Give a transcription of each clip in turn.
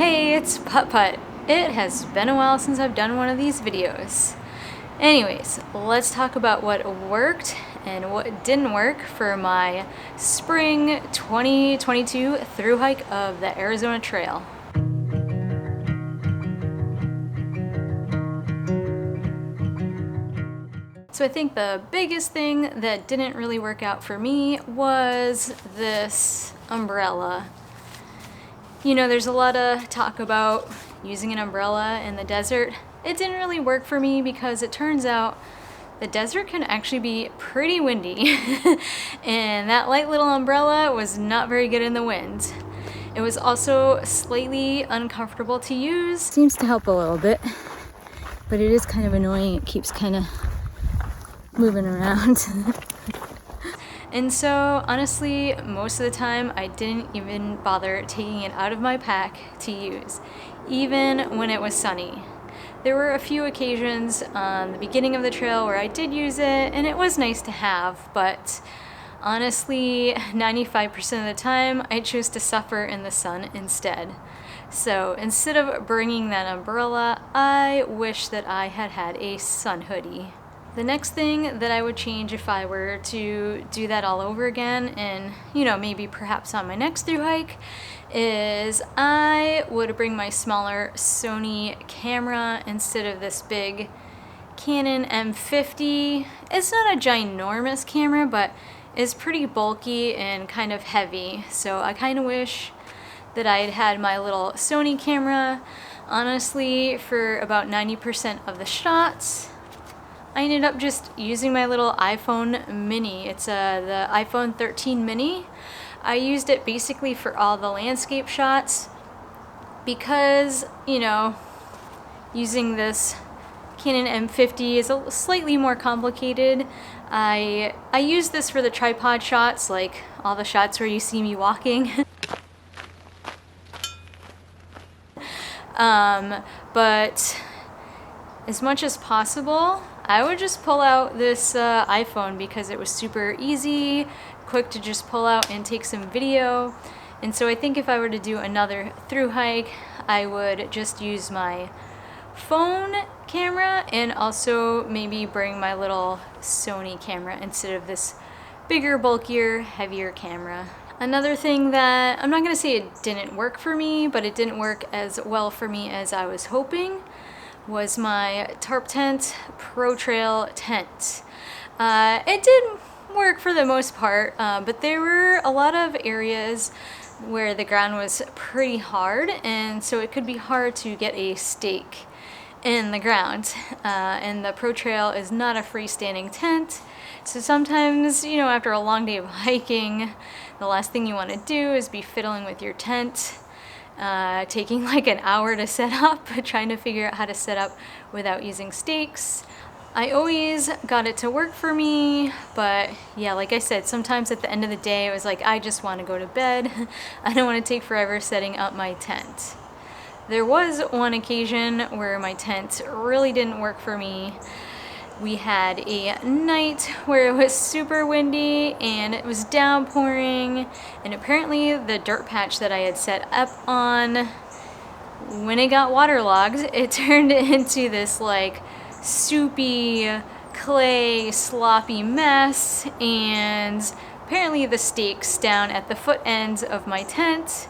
Hey, it's Putt Putt. It has been a while since I've done one of these videos. Anyways, let's talk about what worked and what didn't work for my spring 2022 through hike of the Arizona Trail. So I think the biggest thing that didn't really work out for me was this umbrella. You know, there's a lot of talk about using an umbrella in the desert. It didn't really work for me because it turns out the desert can actually be pretty windy. And that light little umbrella was not very good in the wind. It was also slightly uncomfortable to use. Seems to help a little bit, but it is kind of annoying. It keeps kind of moving around. And so honestly, most of the time I didn't even bother taking it out of my pack to use, even when it was sunny. There were a few occasions on the beginning of the trail where I did use it, and it was nice to have, but honestly, 95% of the time I chose to suffer in the sun instead. So instead of bringing that umbrella, I wish that I had had a sun hoodie. The next thing that I would change if I were to do that all over again, and maybe perhaps on my next through hike, is I would bring my smaller Sony camera instead of this big Canon M50. It's not a ginormous camera, but it's pretty bulky and kind of heavy. So I kind of wish that I had had my little Sony camera. Honestly, for about 90% of the shots, I ended up just using my little iPhone mini. It's the iPhone 13 mini. I used it basically for all the landscape shots because, using this Canon M50 is slightly more complicated. I use this for the tripod shots, like all the shots where you see me walking. But as much as possible, I would just pull out this iPhone because it was super easy, quick to just pull out and take some video. And so I think if I were to do another through hike, I would just use my phone camera and also maybe bring my little Sony camera instead of this bigger, bulkier, heavier camera. Another thing that, I'm not gonna say it didn't work for me, but it didn't work as well for me as I was hoping, was my Tarp Tent Pro Trail tent. It did work for the most part, but there were a lot of areas where the ground was pretty hard, and so it could be hard to get a stake in the ground. And the Pro Trail is not a freestanding tent, so sometimes, after a long day of hiking, the last thing you want to do is be fiddling with your tent. Taking like an hour to set up, trying to figure out how to set up without using stakes. I always got it to work for me, but yeah, like I said, sometimes at the end of the day, it was like, I just want to go to bed. I don't want to take forever setting up my tent. There was one occasion where my tent really didn't work for me. We had a night where it was super windy and it was downpouring, and apparently the dirt patch that I had set up on, when it got waterlogged, it turned into this like soupy, clay, sloppy mess, and apparently the stakes down at the foot ends of my tent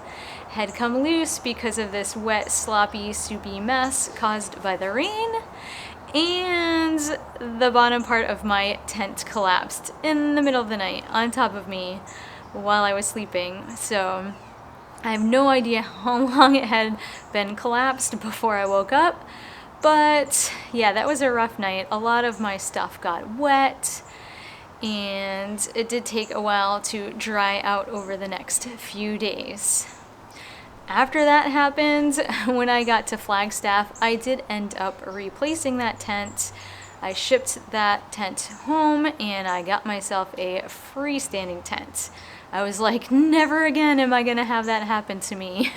had come loose because of this wet, sloppy, soupy mess caused by the rain. And the bottom part of my tent collapsed in the middle of the night on top of me while I was sleeping. So I have no idea how long it had been collapsed before I woke up. But yeah, that was a rough night. A lot of my stuff got wet, and it did take a while to dry out over the next few days. After that happened, when I got to Flagstaff, I did end up replacing that tent. I shipped that tent home and I got myself a freestanding tent. I was like, never again am I gonna have that happen to me.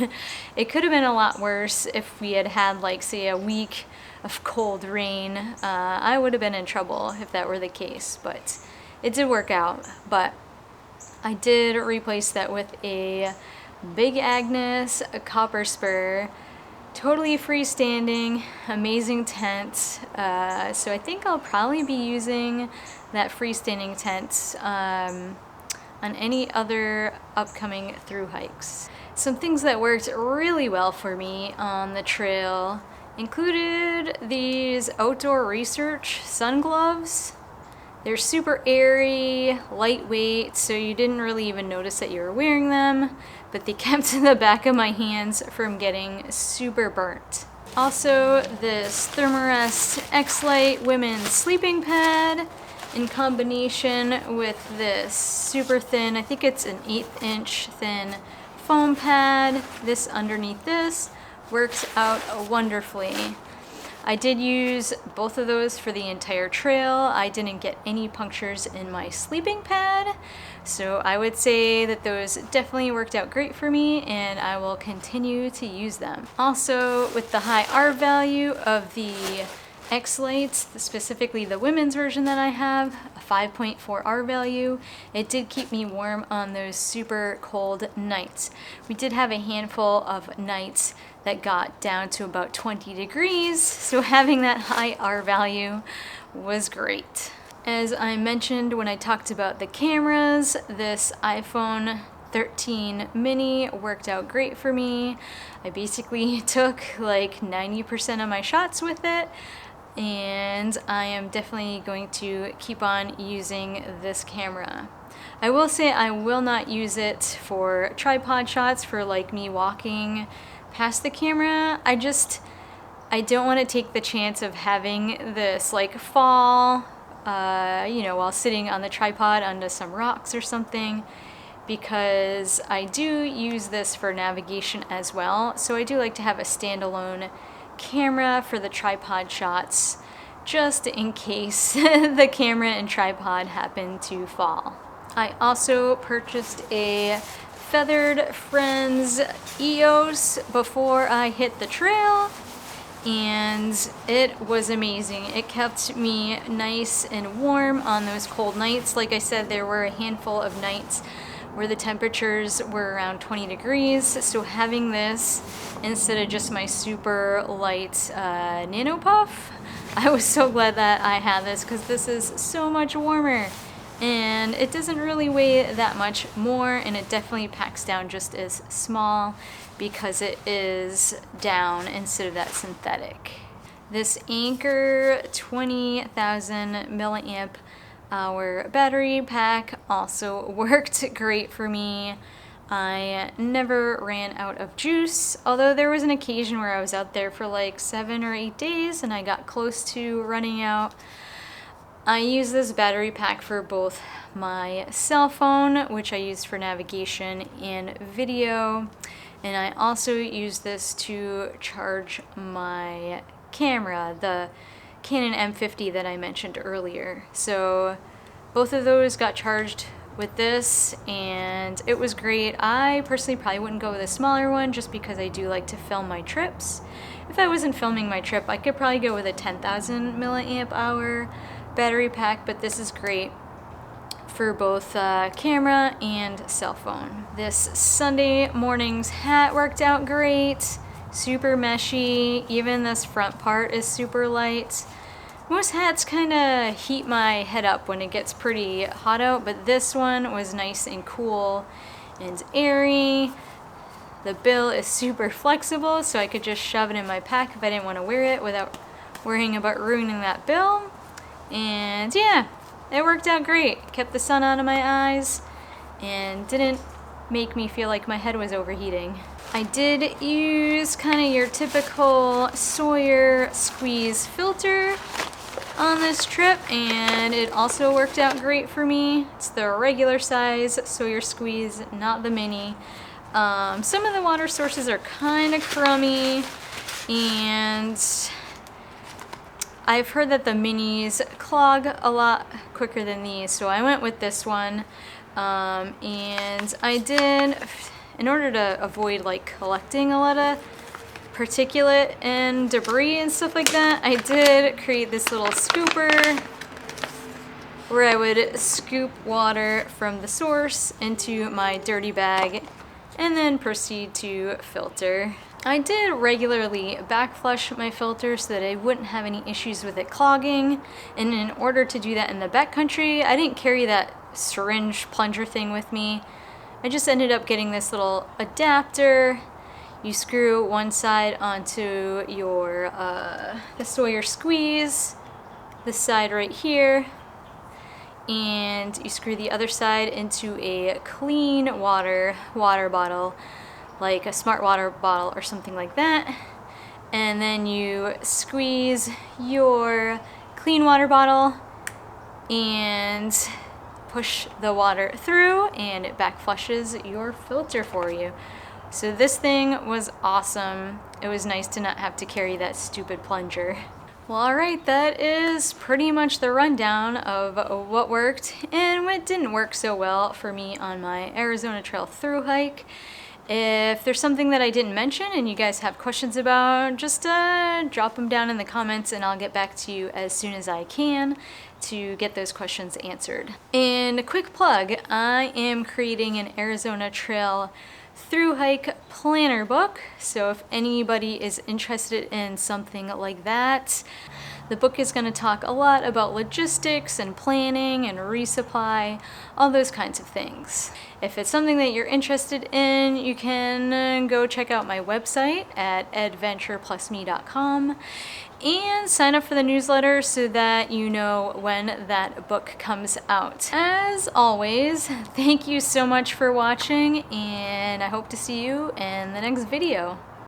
It could have been a lot worse if we had had, like, say, a week of cold rain. I would have been in trouble if that were the case, but it did work out. But I did replace that with a Big Agnes, a copper spur, Totally freestanding, amazing tent. So I think I'll probably be using that freestanding tent on any other upcoming through hikes. Some things that worked really well for me on the trail included these outdoor research sun gloves. They're super airy, lightweight, so you didn't really even notice that you were wearing them, but they kept the back of my hands from getting super burnt. Also, this Thermarest X-Lite women's sleeping pad in combination with this super thin, I think it's an 1/8 inch thin foam pad. This underneath this works out wonderfully. I did use both of those for the entire trail. I didn't get any punctures in my sleeping pad, so I would say that those definitely worked out great for me, and I will continue to use them. Also, with the high R value of the X-Lites, specifically the women's version that I have, a 5.4 R value, it did keep me warm on those super cold nights. We did have a handful of nights that got down to about 20 degrees, so having that high R value was great. As I mentioned when I talked about the cameras, this iPhone 13 mini worked out great for me. I basically took like 90% of my shots with it, and I am definitely going to keep on using this camera. I will say I will not use it for tripod shots for like me walking past the camera. I don't want to take the chance of having this like fall, while sitting on the tripod onto some rocks or something, because I do use this for navigation as well. So I do like to have a standalone camera for the tripod shots, just in case the camera and tripod happen to fall. I also purchased a Feathered Friends EOS before I hit the trail, and it was amazing. It kept me nice and warm on those cold nights. Like I said, there were a handful of nights where the temperatures were around 20 degrees, so having this instead of just my super light Nano Puff, I was so glad that I had this, because this is so much warmer. And it doesn't really weigh that much more, and it definitely packs down just as small because it is down instead of that synthetic. This Anchor 20,000 milliamp hour battery pack also worked great for me. I never ran out of juice, although there was an occasion where I was out there for like 7 or 8 days and I got close to running out. I use this battery pack for both my cell phone, which I use for navigation and video, and I also use this to charge my camera, the Canon M50 that I mentioned earlier. So both of those got charged with this, and it was great. I personally probably wouldn't go with a smaller one just because I do like to film my trips. If I wasn't filming my trip, I could probably go with a 10,000 milliamp hour battery pack, but this is great for both camera and cell phone. This Sunday morning's hat worked out great, super meshy. Even this front part is super light. Most hats kind of heat my head up when it gets pretty hot out, but this one was nice and cool and airy. The bill is super flexible, so I could just shove it in my pack if I didn't want to wear it without worrying about ruining that bill. And yeah, it worked out great. Kept the sun out of my eyes and didn't make me feel like my head was overheating. I did use kind of your typical Sawyer squeeze filter on this trip, and it also worked out great for me. It's the regular size Sawyer squeeze, not the mini. Some of the water sources are kind of crummy, and I've heard that the minis clog a lot quicker than these, so I went with this one. And I did, in order to avoid like collecting a lot of particulate and debris and stuff like that, I did create this little scooper where I would scoop water from the source into my dirty bag and then proceed to filter. I did regularly backflush my filter so that I wouldn't have any issues with it clogging. And in order to do that in the backcountry, I didn't carry that syringe plunger thing with me. I just ended up getting this little adapter. You screw one side onto your Sawyer squeeze, this side right here, and you screw the other side into a clean water bottle, like a smart water bottle or something like that. And then you squeeze your clean water bottle and push the water through, and it back flushes your filter for you. So this thing was awesome. It was nice to not have to carry that stupid plunger. Well, alright, that is pretty much the rundown of what worked and what didn't work so well for me on my Arizona Trail through hike. If there's something that I didn't mention and you guys have questions about, just drop them down in the comments and I'll get back to you as soon as I can to get those questions answered. And a quick plug, I am creating an Arizona Trail through hike planner book, so if anybody is interested in something like that, the book is going to talk a lot about logistics and planning and resupply, all those kinds of things. If it's something that you're interested in, you can go check out my website at adventureplusme.com and sign up for the newsletter so that you know when that book comes out. As always, thank you so much for watching, and I hope to see you in the next video.